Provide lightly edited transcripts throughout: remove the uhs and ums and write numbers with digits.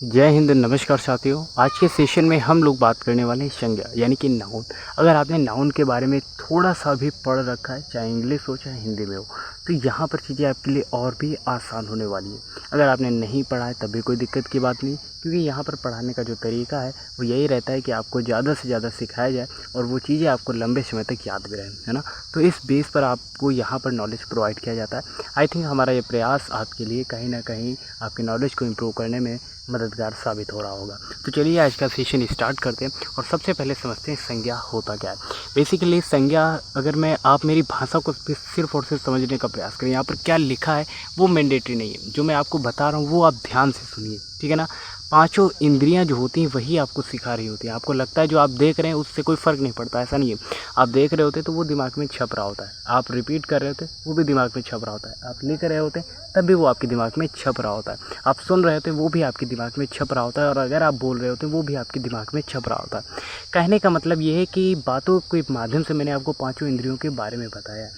जय हिंद, नमस्कार साथियों। आज के सेशन में हम लोग बात करने वाले हैं संज्ञा यानी कि नाउन। अगर आपने नाउन के बारे में थोड़ा सा भी पढ़ रखा है, चाहे इंग्लिश हो चाहे हिंदी में हो, तो यहाँ पर चीज़ें आपके लिए और भी आसान होने वाली है। अगर आपने नहीं पढ़ा है तब भी कोई दिक्कत की बात नहीं, क्योंकि यहाँ पर पढ़ाने का जो तरीका है वो यही रहता है कि आपको ज़्यादा से ज़्यादा सिखाया जाए और वो चीज़ें आपको लंबे समय तक याद भी रहें, है ना। तो इस बेस पर आपको यहाँ पर नॉलेज प्रोवाइड किया जाता है। आई थिंक हमारा ये प्रयास आपके लिए कहीं ना कहीं आपकी नॉलेज को इम्प्रूव करने में मददगार साबित हो रहा होगा। तो चलिए आज का सेशन स्टार्ट करते हैं और सबसे पहले समझते हैं संज्ञा होता क्या है। बेसिकली संज्ञा, अगर मैं आप मेरी भाषा को सिर्फ और सिर्फ समझने का प्रयास करें, यहाँ पर क्या लिखा है वो मैंडेटरी नहीं है। जो मैं आपको बता रहा हूँ वो आप ध्यान से सुनिए, ठीक है ना। पांचों इंद्रियां जो होती हैं वही आपको सिखा रही होती हैं। आपको लगता है जो आप देख रहे हैं उससे कोई फ़र्क नहीं पड़ता, ऐसा नहीं है। आप देख रहे होते तो वो दिमाग में छप रहा होता है, आप रिपीट कर रहे होते वो भी दिमाग में छप रहा होता है, आप लिख रहे होते तब भी वो आपके दिमाग में छप रहा होता है, आप सुन रहे होते वो भी आपके दिमाग में छप रहा होता है, और अगर आप बोल रहे होते वो भी आपके दिमाग में छप रहा होता है। कहने का मतलब ये है कि बातों के माध्यम से मैंने आपको पाँचों इंद्रियों के बारे में बताया है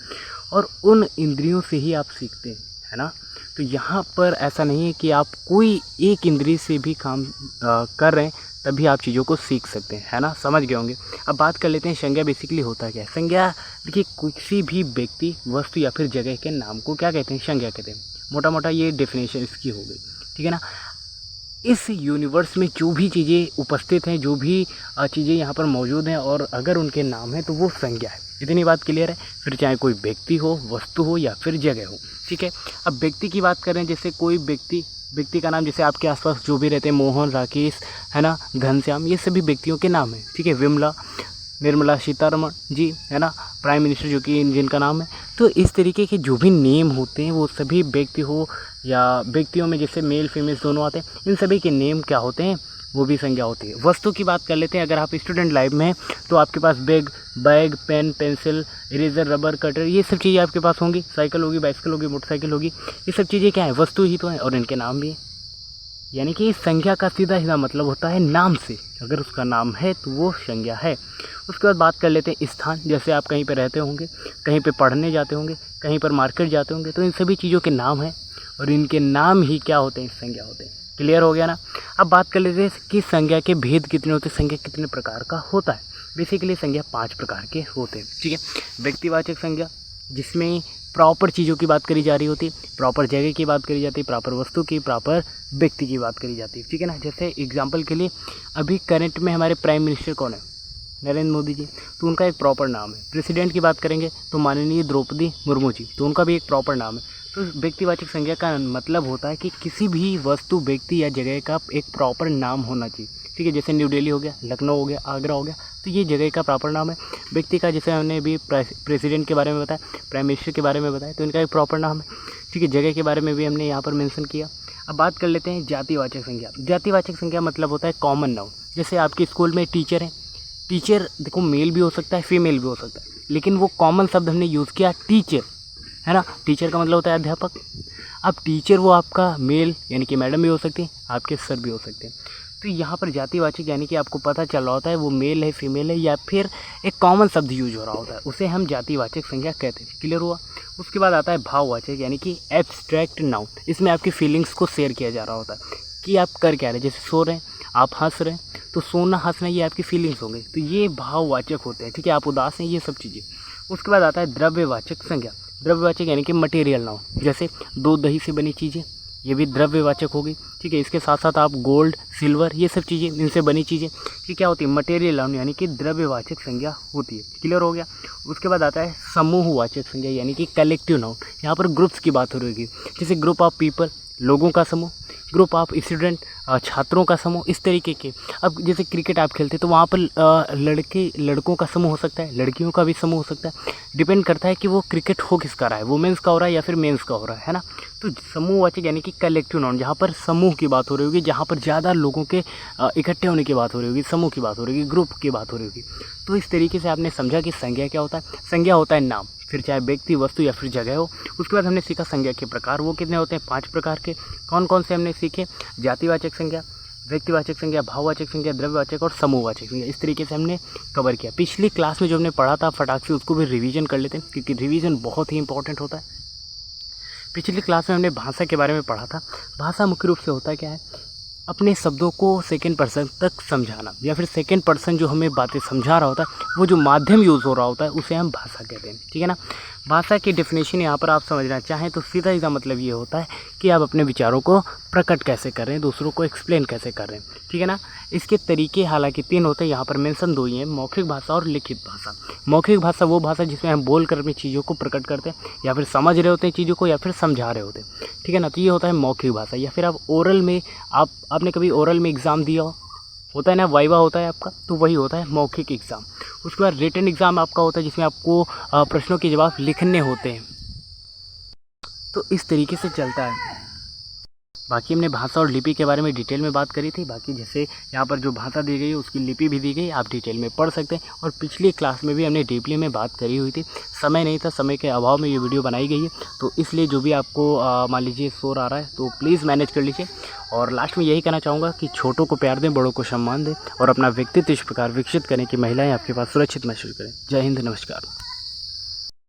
और उन इंद्रियों से ही आप सीखते हैं, है ना। तो यहाँ पर ऐसा नहीं है कि आप कोई एक इंद्रिय से भी काम कर रहे हैं तभी आप चीज़ों को सीख सकते हैं, है ना। समझ गए होंगे। अब बात कर लेते हैं संज्ञा बेसिकली होता क्या है। संज्ञा देखिए, किसी भी व्यक्ति, वस्तु या फिर जगह के नाम को क्या कहते हैं, संज्ञा कहते हैं। मोटा मोटा ये डेफिनेशन इसकी हो गई, ठीक है ना। इस यूनिवर्स में जो भी चीज़ें उपस्थित हैं, जो भी चीज़ें यहाँ पर मौजूद हैं और अगर उनके नाम है तो वो संज्ञा है। इतनी बात क्लियर है। फिर चाहे कोई व्यक्ति हो, वस्तु हो या फिर जगह हो, ठीक है। अब व्यक्ति की बात करें, जैसे कोई व्यक्ति का नाम, जैसे आपके आसपास जो भी रहते हैं, मोहन, राकेश, है ना, घनश्याम, ये सभी व्यक्तियों के नाम हैं, ठीक है। विमला, निर्मला सीतारमण जी, है ना, प्राइम मिनिस्टर जो कि जिनका नाम है। तो इस तरीके के जो भी नेम होते हैं वो सभी व्यक्ति हो या व्यक्तियों में जैसे मेल फीमेल दोनों आते हैं, इन सभी के नेम क्या होते हैं, वो भी संज्ञा होती है। वस्तु की बात कर लेते हैं। अगर आप स्टूडेंट लाइफ में हैं तो आपके पास bag, pen, pencil, eraser, rubber, cutter, ये सब चीज़ें आपके पास होंगी। साइकिल होगी, बाइसिकल होगी, मोटरसाइकिल होगी। ये सब चीज़ें क्या है, वस्तु ही तो हैं और इनके नाम भी हैं। यानी कि संज्ञा का सीधा सीधा मतलब होता है नाम से। अगर उसका नाम है तो वो संज्ञा है। उसके बाद बात कर लेते हैं स्थान। जैसे आप कहीं पे रहते होंगे, कहीं पे पढ़ने जाते होंगे, कहीं पर मार्केट जाते होंगे, तो इन सभी चीज़ों के नाम हैं और इनके नाम ही क्या होते हैं, संज्ञा होते हैं। क्लियर हो गया ना। अब बात कर लेते हैं कि संज्ञा के भेद कितने होते हैं, संज्ञा कितने प्रकार का होता है। बेसिकली संज्ञा 5 प्रकार के होते हैं, ठीक है। व्यक्तिवाचक संज्ञा, जिसमें प्रॉपर चीज़ों की बात करी जा रही होती है, प्रॉपर जगह की बात करी जाती है, प्रॉपर वस्तु की, प्रॉपर व्यक्ति की बात करी जाती है, ठीक है ना। जैसे एग्जांपल के लिए अभी करंट में हमारे प्राइम मिनिस्टर कौन है, नरेंद्र मोदी जी, तो उनका एक प्रॉपर नाम है। प्रेसिडेंट की बात करेंगे तो माननीय द्रौपदी मुर्मू जी, तो उनका भी एक प्रॉपर नाम है। तो व्यक्तिवाचक संज्ञा का मतलब होता है कि किसी भी वस्तु, व्यक्ति या जगह का एक प्रॉपर नाम होना चाहिए, ठीक है। जैसे न्यू दिल्ली हो गया, लखनऊ हो गया, आगरा हो गया, तो ये जगह का प्रॉपर नाम है। व्यक्ति का, जैसे हमने अभी प्रेसिडेंट के बारे में बताया, प्राइम मिनिस्टर के बारे में बताया, तो इनका एक प्रॉपर नाम है, ठीक है। जगह के बारे में भी हमने यहाँ पर मेंशन किया। अब बात कर लेते हैं जातिवाचक संज्ञा। जातिवाचक संज्ञा मतलब होता है कॉमन नाउन। जैसे आपके स्कूल में टीचर हैं, टीचर देखो मेल भी हो सकता है, फीमेल भी हो सकता है, लेकिन वो कॉमन शब्द हमने यूज़ किया टीचर, है ना। टीचर का मतलब होता है अध्यापक। अब टीचर वो आपका मेल यानी कि मैडम भी हो सकती है, आपके सर भी हो सकते हैं। तो यहाँ पर जातिवाचक यानी कि आपको पता चल रहा होता है वो मेल है, फीमेल है, या फिर एक कॉमन शब्द यूज हो रहा होता है, उसे हम जातिवाचक संज्ञा कहते हैं। क्लियर हुआ। उसके बाद आता है भाववाचक यानी कि एब्स्ट्रैक्ट नाउन। इसमें आपकी फीलिंग्स को शेयर किया जा रहा होता है कि आप कर क्या रहे हैं। जैसे सो रहे हैं, आप हंस रहे हैं, तो सोना हंसना ये आपकी फीलिंग्स होंगे, तो ये भाववाचक होते हैं, ठीक है। आप उदास हैं, ये सब चीज़ें। उसके बाद आता है द्रव्यवाचक संज्ञा। द्रव्यवाचक यानी कि मटेरियल नाउन। जैसे दूध दही से बनी चीज़ें, ये भी द्रव्यवाचक होगी, ठीक है। इसके साथ साथ आप गोल्ड, सिल्वर, ये सब चीज़ें, इनसे बनी चीज़ें, ये क्या होती है, मटेरियल नाउन यानी कि द्रव्यवाचक संज्ञा होती है। क्लियर हो गया। उसके बाद आता है समूहवाचक संज्ञा यानी कि कलेक्टिव नाउन। यहाँ पर ग्रुप्स की बात हो रही होगी, जैसे ग्रुप ऑफ पीपल, लोगों का समूह, ग्रुप ऑफ स्टूडेंट, छात्रों का समूह, इस तरीके के। अब जैसे क्रिकेट आप खेलते हैं तो वहाँ पर लड़कों का समूह हो सकता है, लड़कियों का भी समूह हो सकता है। डिपेंड करता है कि वो क्रिकेट हो किसका रहा है, वुमेंस का हो रहा है या फिर मेंस का हो रहा है ना। तो समूहवाचक यानी कि कलेक्टिव नाउन, जहाँ पर समूह की बात हो रही होगी, जहाँ पर ज़्यादा लोगों के इकट्ठे होने की बात हो रही होगी, समूह की बात हो रही होगी, ग्रुप की बात हो रही होगी। तो इस तरीके से आपने समझा कि संज्ञा क्या होता है। संज्ञा होता है नाम, फिर चाहे व्यक्ति, वस्तु या फिर जगह हो। उसके बाद हमने सीखा संज्ञा के प्रकार, वो कितने होते हैं, 5 प्रकार के। कौन कौन से हमने सीखे, जातिवाचक संज्ञा, व्यक्तिवाचक संज्ञा, भाववाचक संज्ञा, द्रव्यवाचक और समूहवाचक संज्ञा। इस तरीके से हमने कवर किया। पिछली क्लास में जो हमने पढ़ा था फटाक से उसको भी रिवीजन कर लेते हैं, क्योंकि रिवीजन बहुत ही इंपॉर्टेंट होता है। पिछली क्लास में हमने भाषा के बारे में पढ़ा था। भाषा मुख्य रूप से होता क्या है, अपने शब्दों को सेकंड पर्सन तक समझाना, या फिर सेकंड पर्सन जो हमें बातें समझा रहा होता है वो जो माध्यम यूज़ हो रहा होता है उसे हम भाषा कहते हैं। ठीक है ना। भाषा की डेफिनेशन यहाँ पर आप समझना चाहें तो सीधा सीधा मतलब ये होता है कि आप अपने विचारों को प्रकट कैसे कर रहे हैं, दूसरों को एक्सप्लेन कैसे कर रहे हैं। ठीक है ना। इसके तरीके हालांकि 3 होते हैं, यहाँ पर मेंशन 2 ही हैं, मौखिक भाषा और लिखित भाषा। मौखिक भाषा वो भाषा जिसमें हम बोल कर अपनी चीज़ों को प्रकट करते हैं, या फिर समझ रहे होते हैं चीज़ों को, या फिर समझा रहे होते हैं। ठीक है ना। तो ये होता है मौखिक भाषा। या फिर आप ओरल में, आपने कभी ओरल में एग्ज़ाम दिया होता है ना, वाइवा होता है आपका, तो वही होता है मौखिक एग्ज़ाम। उसके बाद रिटन एग्ज़ाम आपका होता है जिसमें आपको प्रश्नों के जवाब लिखने होते हैं। तो इस तरीके से चलता है। बाकी हमने भाषा और लिपि के बारे में डिटेल में बात करी थी। बाकी जैसे यहाँ पर जो भाषा दी गई है उसकी लिपि भी दी गई, आप डिटेल में पढ़ सकते हैं। और पिछली क्लास में भी हमने डीपली में बात करी हुई थी, समय नहीं था, समय के अभाव में ये वीडियो बनाई गई है। तो इसलिए जो भी आपको मान लीजिए शोर आ रहा है तो प्लीज़ मैनेज कर लीजिए। और लास्ट में यही कहना चाहूँगा कि छोटों को प्यार दें, बड़ों को सम्मान दें, और अपना व्यक्तित्व इस प्रकार विकसित करें कि महिलाएँ आपके पास सुरक्षित महसूस करें। जय हिंद, नमस्कार।